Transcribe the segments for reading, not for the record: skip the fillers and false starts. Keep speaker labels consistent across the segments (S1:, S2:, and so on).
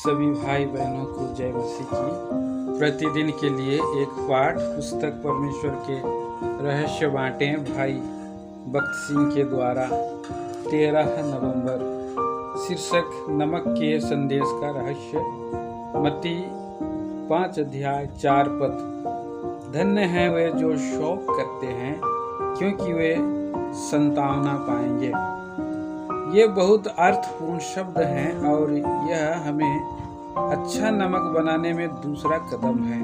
S1: सभी भाई बहनों को जय मसीह की। प्रतिदिन के लिए एक पाठ पुस्तक परमेश्वर के रहस्य बांटे भाई भक्त सिंह के द्वारा 13 नवंबर। शीर्षक नमक के संदेश का रहस्य। मत्ती 5 अध्याय 4 पद। धन्य हैं वे जो शोक करते हैं, क्योंकि वे संतावना पाएंगे। ये बहुत अर्थपूर्ण शब्द हैं और यह हमें अच्छा नमक बनाने में दूसरा कदम है।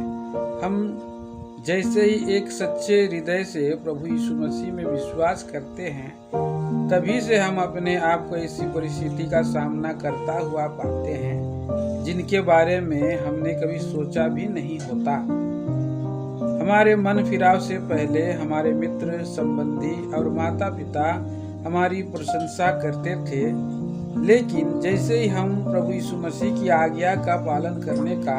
S1: हम जैसे ही एक सच्चे हृदय से प्रभु यीशु मसीह में विश्वास करते हैं, तभी से हम अपने आप को ऐसी परिस्थिति का सामना करता हुआ पाते हैं जिनके बारे में हमने कभी सोचा भी नहीं होता। हमारे मन फिराव से पहले हमारे मित्र, संबंधी और माता पिता हमारी प्रशंसा करते थे, लेकिन जैसे ही हम प्रभु यीशु मसीह की आज्ञा का पालन करने का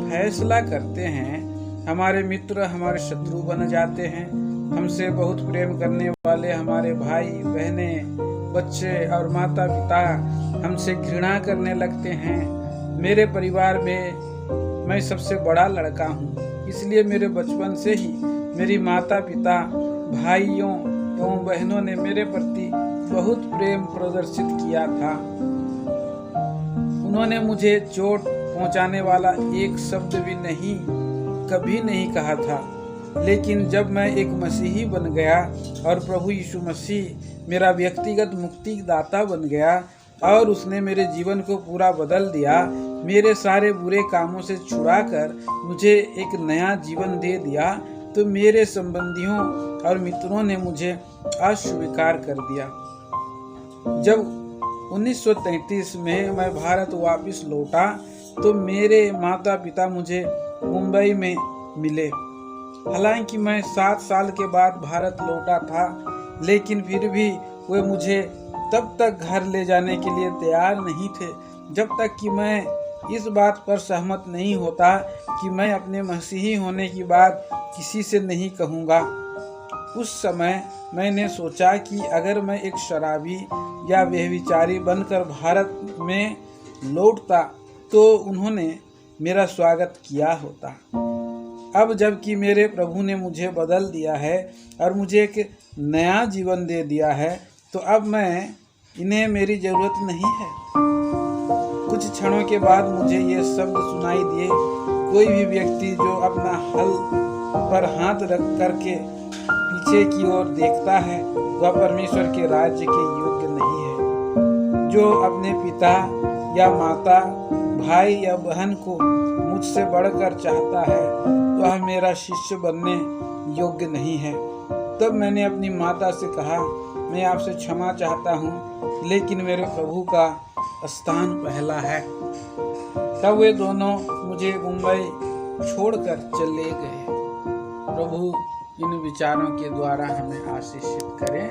S1: फैसला करते हैं, हमारे मित्र हमारे शत्रु बन जाते हैं। हमसे बहुत प्रेम करने वाले हमारे भाई बहने, बच्चे और माता पिता हमसे घृणा करने लगते हैं। मेरे परिवार में मैं सबसे बड़ा लड़का हूँ, इसलिए मेरे बचपन से ही मेरी माता पिता, भाइयों एवं बहनों ने मेरे प्रति बहुत प्रेम प्रदर्शित किया था। उन्होंने मुझे चोट पहुंचाने वाला एक शब्द भी कभी नहीं कहा था। लेकिन जब मैं एक मसीही बन गया और प्रभु यीशु मसीह मेरा व्यक्तिगत मुक्तिदाता बन गया और उसने मेरे जीवन को पूरा बदल दिया, मेरे सारे बुरे कामों से छुड़ाकर मुझे एक नया जीवन दे दिया, तो मेरे संबंधियों और मित्रों ने मुझे अस्वीकार कर दिया। जब 1933 में मैं भारत वापस लौटा, तो मेरे माता पिता मुझे मुंबई में मिले। हालांकि मैं 7 साल के बाद भारत लौटा था, लेकिन फिर भी वे मुझे तब तक घर ले जाने के लिए तैयार नहीं थे जब तक कि मैं इस बात पर सहमत नहीं होता कि मैं अपने मसीही होने की बात किसी से नहीं कहूँगा। उस समय मैंने सोचा कि अगर मैं एक शराबी या व्यभिचारी बनकर भारत में लौटता तो उन्होंने मेरा स्वागत किया होता। अब जबकि मेरे प्रभु ने मुझे बदल दिया है और मुझे एक नया जीवन दे दिया है, तो अब इन्हें मेरी ज़रूरत नहीं है। कुछ क्षणों के बाद मुझे ये शब्द सुनाई दिए, कोई भी व्यक्ति जो अपना हल पर हाथ रख करके पीछे की ओर देखता है, वह परमेश्वर के राज्य के योग्य नहीं है। जो अपने पिता या माता, भाई या बहन को मुझसे बढ़कर चाहता है, वह मेरा शिष्य बनने योग्य नहीं है। तब मैंने अपनी माता से कहा, मैं आपसे क्षमा चाहता हूँ, लेकिन मेरे प्रभु का स्थान पहला है। तब वे दोनों मुझे मुंबई छोड़कर चले गए। प्रभु इन विचारों के द्वारा हमें आशीषित करें।